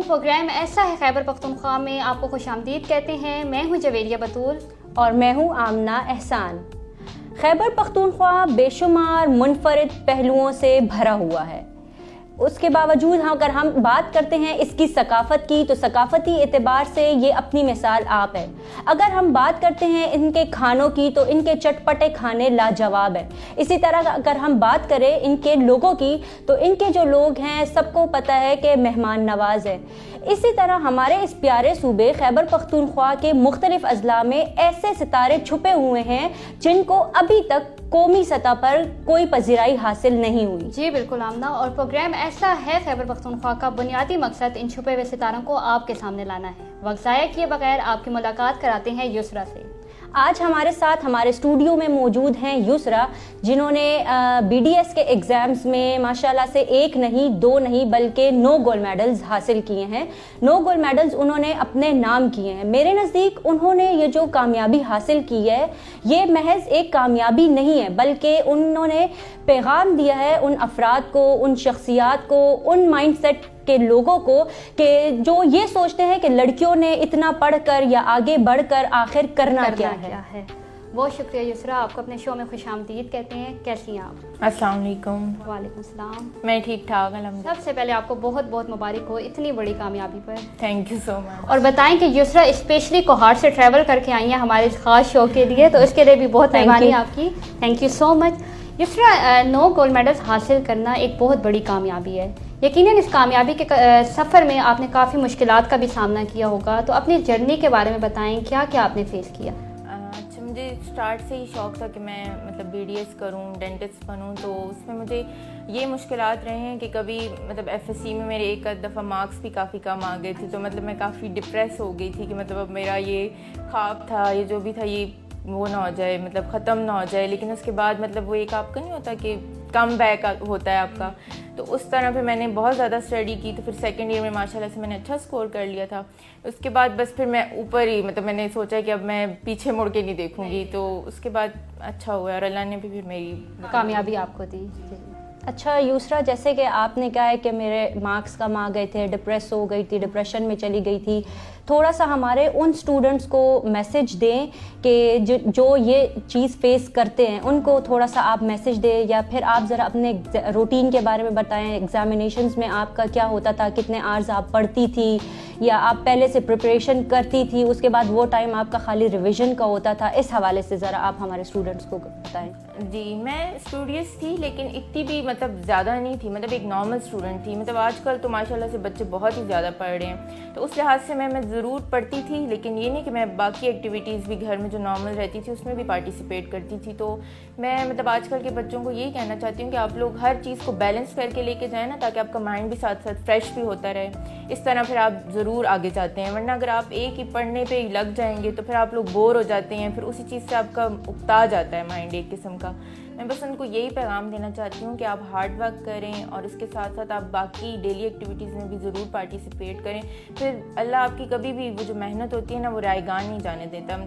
Programme ایسا ہے خیبر پختونخوا میں آپ کو خوش آمدید کہتے ہیں. میں ہوں جویریہ بطول اور میں ہوں آمنہ احسان. خیبر پختونخوا بے شمار منفرد پہلوؤں سے بھرا ہوا ہے. اس کے باوجود اگر ہم بات کرتے ہیں اس کی ثقافت کی تو ثقافتی اعتبار سے یہ اپنی مثال آپ ہے. اگر ہم بات کرتے ہیں ان کے کھانوں کی تو ان کے چٹپٹے کھانے لاجواب ہیں. اسی طرح اگر ہم بات کریں ان کے لوگوں کی تو ان کے جو لوگ ہیں سب کو پتہ ہے کہ مہمان نواز ہے. اسی طرح ہمارے اس پیارے صوبے خیبر پختونخوا کے مختلف اضلاع میں ایسے ستارے چھپے ہوئے ہیں جن کو ابھی تک قومی سطح پر کوئی پذیرائی حاصل نہیں ہوئی. جی بالکل آمنہ. اور پروگرام ایسا ہے خیبر پختونخوا کا بنیادی مقصد ان چھپے ہوئے ستاروں کو آپ کے سامنے لانا ہے. وقت ضائع کیے بغیر آپ کی ملاقات کراتے ہیں یسرا سے. آج ہمارے ساتھ ہمارے اسٹوڈیو میں موجود ہیں یسرا، جنہوں نے بی ڈی ایس کے ایگزامز میں ماشاءاللہ سے 1 نہیں 2 نہیں بلکہ 9 گولڈ میڈلز حاصل کیے ہیں. 9 گولڈ میڈلز انہوں نے اپنے نام کیے ہیں. میرے نزدیک انہوں نے یہ جو کامیابی حاصل کی ہے یہ محض ایک کامیابی نہیں ہے بلکہ انہوں نے پیغام دیا ہے ان افراد کو، ان شخصیات کو، ان مائنڈ سیٹ کے لوگوں کو کہ جو یہ سوچتے ہیں کہ لڑکیوں نے اتنا پڑھ کر یا آگے بڑھ کر آخر کرنا کیا ہے. بہت شکریہ یسرا. آپ کو اپنے شو میں خوش آمدید کہتے ہیں. کیسی ہیں آپ؟ السلام علیکم. وعلیکم السلام. میں ٹھیک ٹھاک الحمدللہ. سب سے پہلے آپ کو بہت بہت مبارک ہو اتنی بڑی کامیابی پر. تھینک یو سو مچ. اور بتائیں کہ یسرا اسپیشلی کوہاڑ سے ٹریول کر کے آئی ہیں ہمارے خاص شو کے لیے، تو اس کے لیے بھی بہت مہربانی آپ کی. Thank you so much. Yusra 9 gold medals حاصل کرنا ایک بہت بڑی کامیابی ہے. یقیناً اس کامیابی کے سفر میں آپ نے کافی مشکلات کا بھی سامنا کیا ہوگا، تو اپنی جرنی کے بارے میں بتائیں کیا کیا آپ نے فیس کیا؟ اچھا، مجھے اسٹارٹ سے ہی شوق تھا کہ میں بی ڈی ایس کروں، ڈینٹسٹ بنوں. تو اس میں مجھے یہ مشکلات رہے ہیں کہ کبھی ایف ایس سی میں میرے ایک دفعہ مارکس بھی کافی کم آ گئے تھے، تو میں کافی ڈپریس ہو گئی تھی کہ اب میرا یہ خواب تھا، یہ جو بھی تھا یہ وہ نہ ہو جائے، ختم نہ ہو جائے. لیکن اس کے بعد وہ ایک آپ کا نہیں ہوتا کہ کم بیک ہوتا ہے آپ کا. تو اس طرح پھر میں نے بہت زیادہ اسٹڈی کی. تو پھر سیکنڈ ایئر میں ماشاءاللہ سے میں نے اچھا اسکور کر لیا تھا. اس کے بعد بس پھر میں اوپر ہی میں نے سوچا کہ اب میں پیچھے مڑ کے نہیں دیکھوں گی. تو اس کے بعد اچھا ہوا اور اللہ نے بھی پھر میری کامیابی آپ کو دی. اچھا یسرا، جیسے کہ آپ نے کہا ہے کہ میرے مارکس کم آ گئے تھے، ڈپریس ہو گئی تھی، ڈپریشن میں چلی گئی تھی، تھوڑا سا ہمارے ان اسٹوڈنٹس کو میسج دیں کہ جو یہ چیز فیس کرتے ہیں ان کو تھوڑا سا آپ میسج دیں، یا پھر آپ ذرا اپنے روٹین کے بارے میں بتائیں. ایگزامینیشنز میں آپ کا کیا ہوتا تھا، کتنے آورز آپ پڑھتی تھی، یا آپ پہلے سے پریپریشن کرتی تھی، اس کے بعد وہ ٹائم آپ کا خالی ریویژن کا ہوتا تھا؟ اس حوالے سے ذرا آپ ہمارے اسٹوڈنٹس کو بتائیں. جی، میں اسٹوڈیس تھی لیکن اتنی بھی زیادہ نہیں تھی، ایک نارمل اسٹوڈنٹ تھی. آج کل تو ماشاءاللہ سے بچے بہت ہی زیادہ پڑھ رہے ہیں، تو اس لحاظ سے میں ضرور پڑھتی تھی، لیکن یہ نہیں کہ میں باقی ایکٹیویٹیز بھی گھر میں جو نارمل رہتی تھی اس میں بھی پارٹیسپیٹ کرتی تھی. تو میں آج کل کے بچوں کو یہی کہنا چاہتی ہوں کہ آپ لوگ ہر چیز کو بیلنس کر کے لے کے جائیں نا، تاکہ آپ کا مائنڈ بھی ساتھ ساتھ فریش بھی ہوتا رہے. اس طرح پھر آپ ضرور آگے جاتے ہیں، ورنہ اگر آپ ایک ہی پڑھنے پہ ہی لگ جائیں گے تو پھر آپ لوگ بور ہو جاتے ہیں، پھر اسی چیز سے آپ کا اکتا جاتا ہے مائنڈ ایک قسم کا. میں بس ان کو یہی پیغام دینا چاہتی ہوں کہ آپ ہارڈ ورک کریں اور اس کے ساتھ ساتھ آپ باقی ڈیلی ایکٹیویٹیز میں بھی ضرور پارٹیسپیٹ کریں. پھر اللہ آپ کی کبھی بھی وہ جو محنت ہوتی ہے نا وہ رائیگان نہیں جانے دیتا،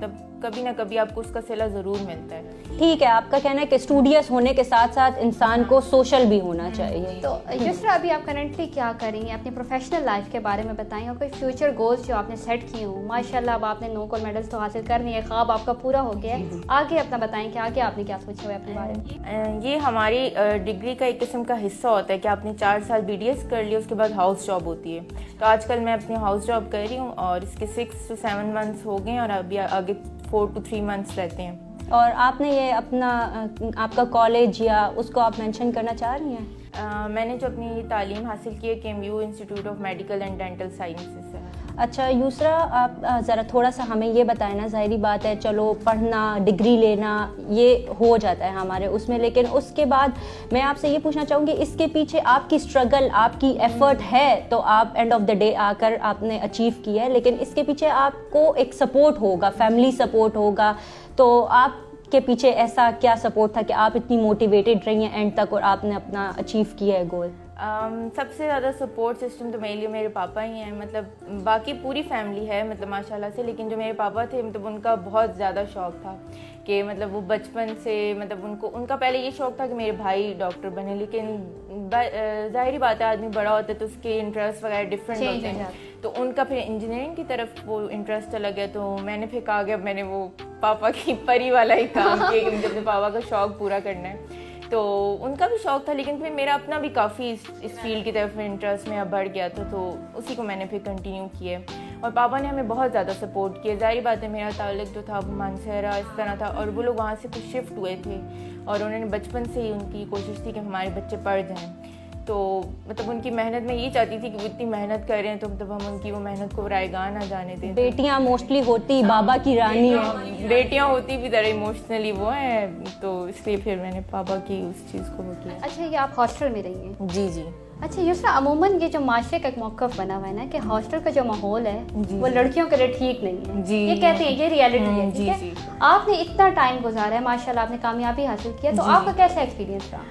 کبھی نہ کبھی آپ کو اس کا صلہ ضرور ملتا ہے. ٹھیک ہے، آپ کا کہنا ہے کہ اسٹوڈیس ہونے کے ساتھ ساتھ انسان کو سوشل بھی ہونا چاہیے. تو یسرا ابھی آپ کرنٹلی کیا کر رہی ہیں؟ اپنی پروفیشنل لائف کے بارے میں بتائیں اور کوئی فیوچر گولز جو آپ نے سیٹ کیے ہوں. ماشاءاللہ اب آپ نے 9 گولڈ میڈلز تو حاصل کر لی ہے، خواب آپ کا پورا ہو گیا ہے. آگے اپنا بتائیں کہ آگے آپ نے کیا سوچا ہوا ہے اپنے بارے میں؟ یہ ہماری ڈگری کا ایک قسم کا حصہ ہوتا ہے کہ آپ نے 4 سال بی ڈی ایس کر لیا، اس کے بعد ہاؤس جاب ہوتی ہے. تو آج کل میں اپنی ہاؤس جاب کر رہی ہوں اور اس کے 6 سے 7 منتھس ہو گئے ہیں اور ابھی آگے 4 سے 3 منتھس رہتے ہیں. اور آپ نے یہ اپنا آپ کا کالج یا اس کو آپ مینشن کرنا چاہ رہی ہیں؟ میں نے جو اپنی تعلیم حاصل کی ہے KMU institute of medical and dental sciences سے. اچھا یسرا، آپ ذرا تھوڑا سا ہمیں یہ بتائیں نا، ظاہری بات ہے چلو پڑھنا، ڈگری لینا یہ ہو جاتا ہے ہمارے اس میں، لیکن اس کے بعد میں آپ سے یہ پوچھنا چاہوں گی اس کے پیچھے آپ کی اسٹرگل، آپ کی ایفرٹ ہے تو آپ اینڈ آف دا ڈے آ کر آپ نے اچیو کیا ہے، لیکن اس کے پیچھے آپ کو ایک سپورٹ ہوگا، فیملی سپورٹ ہوگا. تو آپ کے پیچھے ایسا کیا سپورٹ تھا کہ آپ اتنی موٹیویٹیڈ رہی ہیں اینڈ تک اور آپ نے اپنا اچیو کیا ہے گول؟ سب سے زیادہ سپورٹ سسٹم تو میرے لیے میرے پاپا ہی ہیں. باقی پوری فیملی ہے ماشاءاللہ سے، لیکن جو میرے پاپا تھے ان کا بہت زیادہ شوق تھا کہ وہ بچپن سے ان کا پہلے یہ شوق تھا کہ میرے بھائی ڈاکٹر بنے، لیکن ظاہری بات ہے آدمی بڑا ہوتا ہے تو اس کے انٹرسٹ وغیرہ ڈفرینٹ ہوتے ہیں. تو ان کا پھر انجینئرنگ کی طرف وہ انٹرسٹ چلا گیا. تو میں نے پھر کہا کہ اب میں نے وہ پاپا کی پری والا ہی کام کیا کہ مجھے اپنے پاپا کا شوق پورا کرنا ہے. تو ان کا بھی شوق تھا لیکن پھر میرا اپنا بھی کافی اس فیلڈ کی طرف انٹرسٹ میرا بڑھ گیا تھا, تو اسی کو میں نے پھر کنٹینیو کیا. اور پاپا نے ہمیں بہت زیادہ سپورٹ کیا. ظاہری بات ہے میرا تعلق جو تھا وہ مانسہرہ اس طرح تھا, اور وہ لوگ وہاں سے کچھ شفٹ ہوئے تھے اور انہوں نے بچپن سے ہی ان کی کوشش تھی کہ ہمارے بچے پڑھ جائیں. تو مطلب ان کی محنت میں یہ چاہتی تھی کہ وہ اتنی محنت کر رہے ہیں تو مطلب ہم ان کی وہ محنت کو رائے گاہ نہ جانے دیں. بیٹیاں موسٹلی ہوتی بابا کی رانی ہیں, بیٹیاں ہوتی بھی ذرا ایموشنلی وہ ہیں, تو اس لیے پھر میں نے پاپا کی اس چیز کو وہ کیا. اچھا یہ آپ ہاسٹل میں رہی ہیں؟ جی جی. اچھا یسرا, عموماً یہ جو معاشرے کا ایک موقف بنا ہوا ہے نا کہ ہاسٹل کا جو ماحول ہے وہ لڑکیوں کے لیے ٹھیک نہیں ہے, یہ کہتے ہیں یہ ریئلٹی ہے, ٹھیک ہے. آپ نے اتنا ٹائم گزارا ہے, ماشاءاللہ آپ نے کامیابی حاصل کیا, تو آپ کا کیسا ایکسپیرینس رہا؟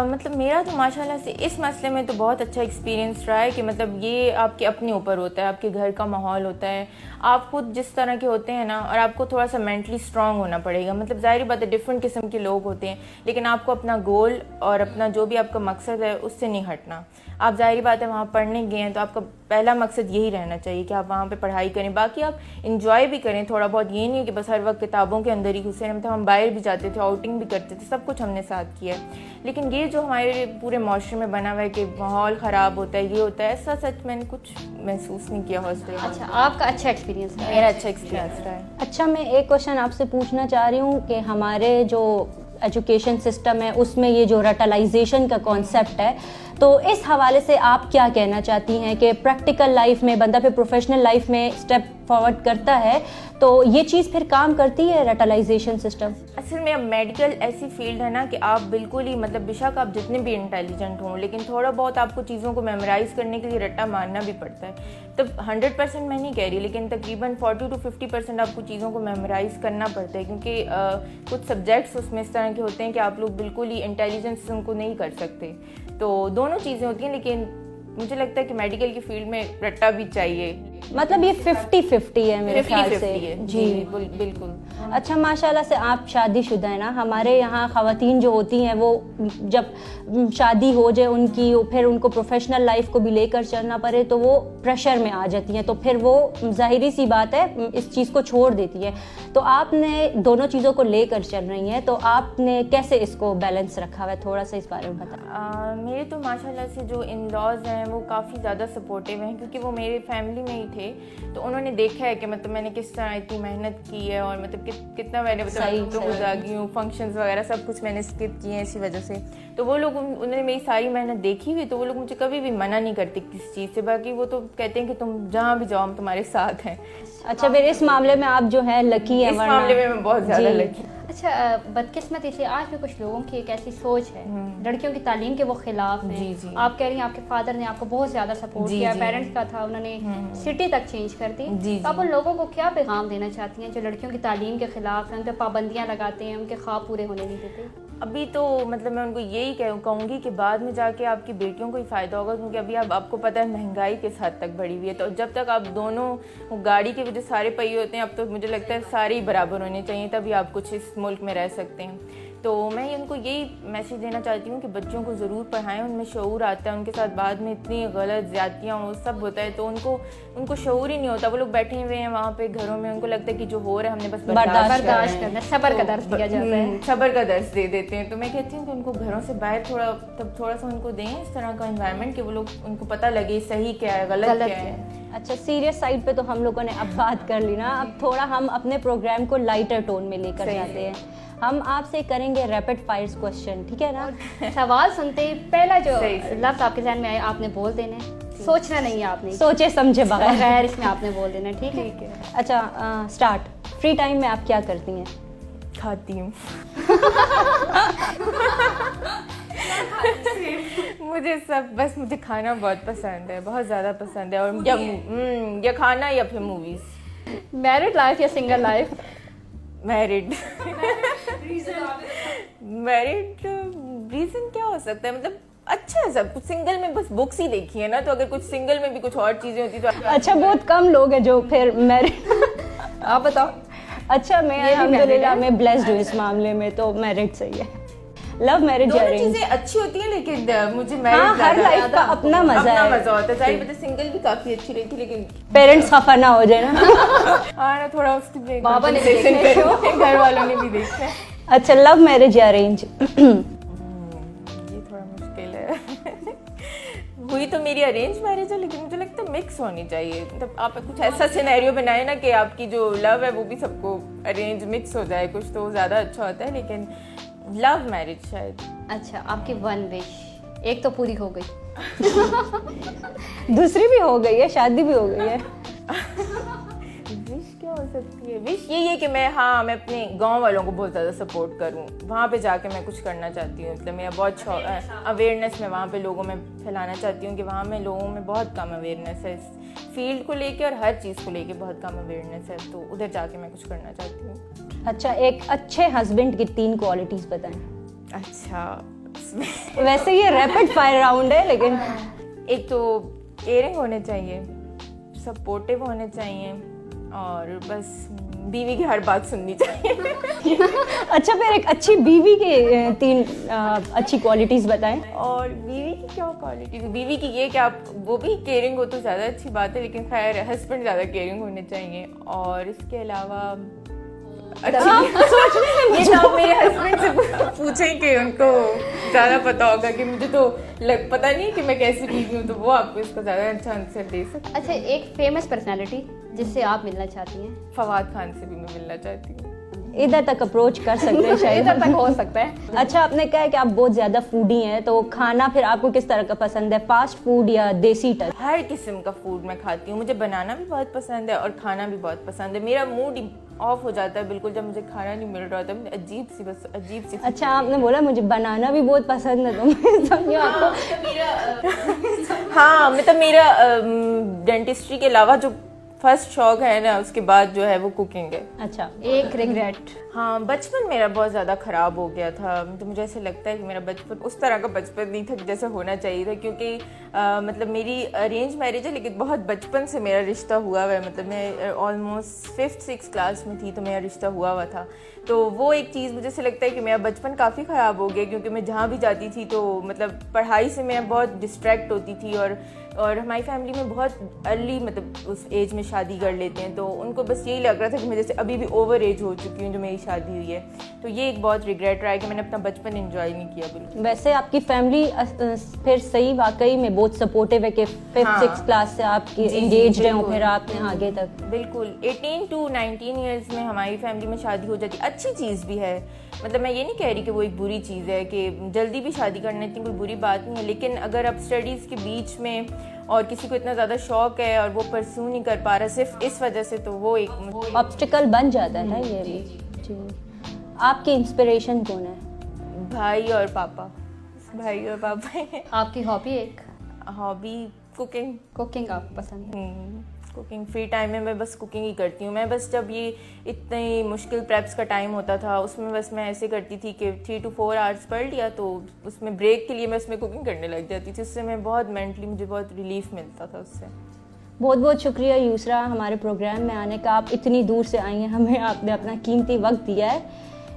مطلب میرا تو ماشاء اللہ سے اس مسئلے میں تو بہت اچھا ایکسپیرینس رہا ہے کہ مطلب یہ آپ کے اپنے اوپر ہوتا ہے, آپ کے گھر کا ماحول ہوتا ہے, آپ خود جس طرح کے ہوتے ہیں نا, اور آپ کو تھوڑا سا مینٹلی اسٹرانگ ہونا پڑے گا. مطلب ظاہری بات ہے ڈفرینٹ قسم کے لوگ ہوتے ہیں, لیکن آپ کو اپنا گول اور اپنا جو بھی آپ کا مقصد ہے اس سے نہیں ہٹنا. آپ ظاہری بات ہے وہاں پڑھنے گئے ہیں تو آپ کا پہلا مقصد یہی رہنا چاہیے کہ آپ وہاں پہ پڑھائی کریں, باقی آپ انجوائے بھی کریں تھوڑا بہت. یہ نہیں ہے کہ بس ہر وقت کتابوں کے اندر ہی گھسے رہیں. مطلب ہم باہر بھی جاتے تھے, آؤٹنگ بھی کرتے تھے, سب کچھ ہم نے ساتھ کیا ہے. لیکن یہ جو ہمارے پورے معاشرے میں بنا ہوا ہے کہ ماحول خراب ہوتا ہے, یہ ہوتا ہے, ایسا سچ میں نے کچھ محسوس نہیں کیا ہاسٹل میں. اچھا آپ کا اچھا ایکسپیرینس ہے؟ میرا اچھا ایکسپیرینس رہا ہے. اچھا میں ایک کوشچن آپ سے پوچھنا چاہ رہی ہوں کہ ہمارے جو ایجوکیشن سسٹم ہے اس میں یہ جو رٹلائزیشن کا کانسیپٹ ہے, تو اس حوالے سے آپ کیا کہنا چاہتی ہیں کہ پریکٹیکل لائف میں بندہ پھر پروفیشنل لائف میں اسٹیپ فارورڈ کرتا ہے تو یہ چیز پھر کام کرتی ہے رٹلائزیشن سسٹم؟ اصل میں اب میڈیکل ایسی فیلڈ ہے نا کہ آپ بالکل ہی مطلب بے شک آپ جتنے بھی انٹیلیجنٹ ہوں لیکن تھوڑا بہت آپ کو چیزوں کو میمورائز کرنے کے لیے رٹا مارنا بھی پڑتا ہے. تب 100% میں نہیں کہہ رہی, لیکن تقریباً 40 to 50% آپ کو چیزوں کو میمورائز کرنا پڑتا ہے, کیونکہ کچھ سبجیکٹس اس میں اس طرح کے ہوتے ہیں کہ آپ لوگ بالکل ہی انٹیلیجنس ان کو نہیں کر سکتے. تو دونوں چیزیں ہوتی ہیں, لیکن مجھے لگتا ہے کہ میڈیکل کی فیلڈ میں رٹا بھی چاہیے. مطلب یہ 50-50 ہے میرے خیال سے. جی بالکل. اچھا ماشاء اللہ سے آپ شادی شدہ ہیں نا. ہمارے یہاں خواتین جو ہوتی ہیں وہ جب شادی ہو جائے ان کی, پھر ان کو پروفیشنل لائف کو بھی لے کر چلنا پڑے تو وہ پریشر میں آ جاتی ہیں, تو پھر وہ ظاہری سی بات ہے اس چیز کو چھوڑ دیتی ہیں. تو آپ نے دونوں چیزوں کو لے کر چل رہی ہیں, تو آپ نے کیسے اس کو بیلنس رکھا ہوا ہے, تھوڑا سا اس بارے میں بتائیں. میرے تو ماشاء اللہ سے جو ان لاز ہیں وہ کافی زیادہ سپورٹیو ہیں, کیونکہ وہ میرے فیملی میں ہی تھے. تو انہوں نے دیکھا ہے کہ مطلب میں نے کس طرح اتنی محنت کی ہے, اور مطلب کتنا میں نے گزاگی ہوں, فنکشنز وغیرہ سب کچھ میں نے اسکپ کیے ہیں اسی وجہ سے. تو وہ لوگ انہوں نے میری ساری محنت دیکھی ہوئی, تو وہ لوگ مجھے کبھی بھی منع نہیں کرتے کس چیز سے. باقی وہ تو کہتے ہیں کہ تم جہاں بھی جاؤ ہم تمہارے ساتھ ہیں. اچھا پھر اس معاملے میں آپ جو ہے لکی ہیں, اس معاملے میں بہت زیادہ لکی. اچھا بدقسمتی سے آج بھی کچھ لوگوں کی ایک ایسی سوچ ہے لڑکیوں کی تعلیم کے وہ خلاف ہیں. آپ کہہ رہی ہیں آپ کے فادر نے آپ کو بہت زیادہ سپورٹ کیا, پیرنٹس کا تھا, انہوں نے سٹی تک چینج کر دی. تو آپ ان لوگوں کو کیا پیغام دینا چاہتی ہیں جو لڑکیوں کی تعلیم کے خلاف ہیں, ان پہ پابندیاں لگاتے ہیں, ان کے خواب پورے ہونے نہیں دیتے؟ ابھی تو مطلب میں ان کو یہی کہوں گی کہ بعد میں جا کے آپ کی بیٹیوں کو ہی فائدہ ہوگا, کیونکہ ابھی آپ کو پتہ ہے مہنگائی کس حد تک بڑھی ہوئی ہے. تو جب تک آپ دونوں گاڑی کے جو سارے پہیے ہوتے ہیں اب تو مجھے لگتا ہے سارے ہی برابر ہونے چاہیے, تبھی آپ کچھ اس ملک میں رہ سکتے ہیں. تو میں ان کو یہی میسیج دینا چاہتی ہوں کہ بچوں کو ضرور پڑھائیں, ان میں شعور آتا ہے. ان کے ساتھ بعد میں اتنی غلط زیادتیاں وہ سب ہوتا ہے تو ان کو شعور ہی نہیں ہوتا. وہ لوگ بیٹھے ہوئے ہیں وہاں پہ گھروں میں, ان کو لگتا ہے کہ جو ہو رہا ہے ہم نے بس برداشت کرنا, صبر کا درس دیا جاتا ہے, صبر کا درس دے دیتے ہیں. تو میں کہتی ہوں کہ ان کو گھروں سے باہر تھوڑا سا ان کو دیں اس طرح کا انوائرمنٹ کہ وہ لوگ ان کو پتہ لگے صحیح کیا ہے غلط کیا ہے. اچھا سیریس سائڈ پہ تو ہم لوگوں نے اب بات کر لی نا, اب تھوڑا ہم اپنے پروگرام کو لائٹر ٹون میں لے کر جاتے ہیں. ہم آپ سے کریں گے ریپڈ فائرز کوسچن, ٹھیک ہے نا؟ سوال سنتے ہی پہلا جو لفظ آپ کے ذہن میں آئے آپ نے بول دینا, سوچنا نہیں ہے, آپ نے سوچے سمجھے بغیر اس میں آپ نے بول دینا, ٹھیک ہے؟ اچھا اسٹارٹ. فری ٹائم میں آپ کیا کرتی ہیں؟ کھاتی ہوں. مجھے کھانا بہت پسند ہے, بہت زیادہ پسند ہے, اور یا کھانا یا پھر موویز. میرڈ لائف یا سنگل لائف؟ میرڈ. ریزن کیا ہو سکتا ہے, مطلب اچھا ہے سب کچھ. سنگل میں بس بکس ہی دیکھی ہے نا, تو اگر کچھ سنگل میں بھی کچھ اور چیزیں ہوتی تو اچھا بہت کم لوگ ہیں جو پھر میرڈ. آپ بتاؤ. اچھا میں الحمدللہ میں بلیسڈ ہوں اس معاملے میں, تو میرڈ صحیح ہے. لو میرج دونوں ارینج؟ چیزیں اچھی ہوتی ہیں لیکن مجھے ہاں، ہر لائف کا اپنا مزہ ہے. مزہ ہوتا ہے. ظاہر بات سنگل بھی کافی اچھی رہی تھی لیکن پیرنٹس خفا نہ ہو جائے نا. ہاں نا تھوڑا اس کی بابا نے compensation کرو. گھر والوں نے بھی دیکھا ہے. اچھا لو میرج یا ارینج؟ یہ تھوڑا مشکل ہے. ہوئی تو میری ارینج میرج ہے لیکن مجھے لگتا ہے مکس ہونی چاہیے. مطلب آپ کچھ ایسا سینیریو بنائے نا کہ آپ کی جو لو ہے وہ بھی سب کو ارینج مکس ہو جائے کچھ, تو زیادہ اچھا ہوتا ہے. لیکن لو میرج شاید. اچھا آپ کی ون وش ایک تو پوری ہو گئی, دوسری بھی ہو گئی ہے, شادی بھی ہو گئی ہے. وش کیا ہو سکتی ہے؟ وش یہی ہے کہ میں اپنے گاؤں والوں کو بہت زیادہ سپورٹ کروں. وہاں پہ جا کے میں کچھ کرنا چاہتی ہوں. مطلب میرا بہت شوق ہے اویئرنیس میں وہاں پہ لوگوں میں پھیلانا چاہتی ہوں کہ وہاں میں لوگوں میں بہت کم اویئرنیس ہے اس فیلڈ کو لے کے اور ہر چیز کو لے کے بہت کم اویئرنیس ہے. تو ادھر جا کے میں کچھ کرنا چاہتی ہوں. اچھا ایک اچھے ہسبینڈ کی 3 کوالٹیز بتائیں. اچھا ویسے یہ ریپڈ فائر راؤنڈ ہے لیکن ایک تو کیئرنگ ہونے چاہیے, سپورٹیو ہونے چاہیے, اور بس بیوی کی ہر بات سننی چاہیے. اچھا پھر ایک اچھی بیوی کے 3 اچھی کوالٹیز بتائیں. اور بیوی کی کیا کوالٹی؟ بیوی کی یہ کہ آپ وہ بھی کیئرنگ ہو تو زیادہ اچھی بات ہے, لیکن خیر ہسبینڈ زیادہ کیئرنگ ہونے چاہیے. اور اس کے علاوہ یہ تو آپ میرے ہسبینڈ سے پوچھیں کہ ان کو زیادہ پتا ہوگا کہ مجھے تو پتا نہیں کہ میں کیسی بیوی ہوں, تو وہ آپ کو اس کا زیادہ اچھا آنسر دے سکتے. اچھا ایک فیمس پرسنالٹی جس سے آپ ملنا چاہتی ہیں. فواد خان سے بھی میں ملنا چاہتی ہوں. ادھر تک اپروچ کر سکتے ہیں شاید, ادھر تک ہو سکتا ہے. اچھا آپ نے کہا ہے کہ آپ بہت زیادہ فوڈی ہیں, تو کھانا پھر آپ کو کس طرح کا پسند ہے, فاسٹ فوڈ یا دیسی ٹچ؟ ہر قسم کا فوڈ میں کھاتی ہوں. مجھے بنانا بھی بہت پسند ہے اور کھانا بھی بہت پسند ہے. میرا موڈ آف ہو جاتا ہے بالکل جب مجھے کھانا نہیں مل رہا ہوتا ہے. عجیب سی. اچھا آپ نے بولا مجھے بنانا بھی بہت پسند ہے, تو میں سمجھوں آپ کو. ہاں مطلب میرا ڈینٹسٹری کے علاوہ جو فرسٹ شوق ہے نا اس کے بعد جو ہے وہ کوکنگ ہے. اچھا ایک ریگریٹ. ہاں بچپن میرا بہت زیادہ خراب ہو گیا تھا. تو مجھے ایسے لگتا ہے کہ میرا بچپن اس طرح کا بچپن نہیں تھا جیسا ہونا چاہیے تھا, کیونکہ مطلب میری ارینج میرج ہے لیکن بہت بچپن سے میرا رشتہ ہوا ہوا ہے. مطلب میں آلموسٹ 5th 6th کلاس میں تھی تو میرا رشتہ ہوا ہوا تھا. تو وہ ایک چیز مجھے سے لگتا ہے کہ میرا بچپن کافی خراب ہو گیا, کیونکہ میں جہاں بھی جاتی تھی تو مطلب پڑھائی سے میں بہت ڈسٹریکٹ ہوتی تھی. اور ہماری فیملی میں بہت ارلی مطلب اس ایج میں شادی کر لیتے ہیں, تو ان کو بس یہی لگ رہا تھا کہ میں جیسے ابھی بھی اوور ایج ہو چکی ہوں جو میری شادی ہوئی ہے. تو یہ ایک بہت ریگریٹ رہا ہے کہ میں نے اپنا بچپن انجوائے نہیں کیا بالکل. ویسے آپ کی فیملی پھر صحیح واقعی میں بہت سپورٹیو ہے کہ 5th 6th کلاس سے آپ کی انگیج رہے ہوں پھر آپ نے آگے تک. بالکل 18 to 19 ایئرز میں ہماری فیملی میں شادی ہو جاتی. اچھی چیز بھی ہے, مطلب میں یہ نہیں کہہ رہی کہ وہ ایک بری چیز ہے کہ جلدی بھی شادی کرنا اتنی کوئی بری بات نہیں ہے. لیکن اگر آپ اسٹڈیز کے بیچ میں اور کسی کو اتنا زیادہ شوق ہے اور وہ پرسو نہیں کر پا رہا صرف اس وجہ سے, تو وہ ایک آبسٹیکل بن جاتا ہے یہ بھی. جی آپ کی انسپریشن کون ہے؟ بھائی اور پاپا. بھائی اور پاپا ہیں. آپ کی ہابی ایک ہابی کوکنگ. کوکنگ آپ کو پسند ہے؟ کوکنگ فری ٹائم میں بس کوکنگ ہی کرتی ہوں. میں بس جب یہ اتنی مشکل پریپس کا ٹائم ہوتا تھا اس میں بس میں ایسے کرتی تھی کہ 3 to 4 hours پڑھ لیا, تو اس میں بریک کے لیے میں اس میں کوکنگ کرنے لگ جاتی تھی. اس سے میں بہت مینٹلی مجھے بہت ریلیف ملتا تھا اس سے. بہت بہت شکریہ یسریٰ ہمارے پروگرام میں آنے کا. آپ اتنی دور سے آئی ہیں, ہمیں آپ نے اپنا قیمتی وقت دیا ہے.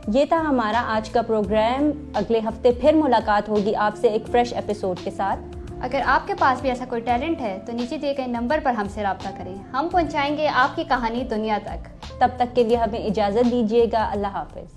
یہ تھا ہمارا آج کا پروگرام. اگلے ہفتے پھر ملاقات ہوگی آپ سے ایک فریش ایپیسوڈ کے ساتھ. اگر آپ کے پاس بھی ایسا کوئی ٹیلنٹ ہے تو نیچے دیے گئے نمبر پر ہم سے رابطہ کریں, ہم پہنچائیں گے آپ کی کہانی دنیا تک. تب تک کے لیے ہمیں اجازت دیجیے گا. اللہ حافظ.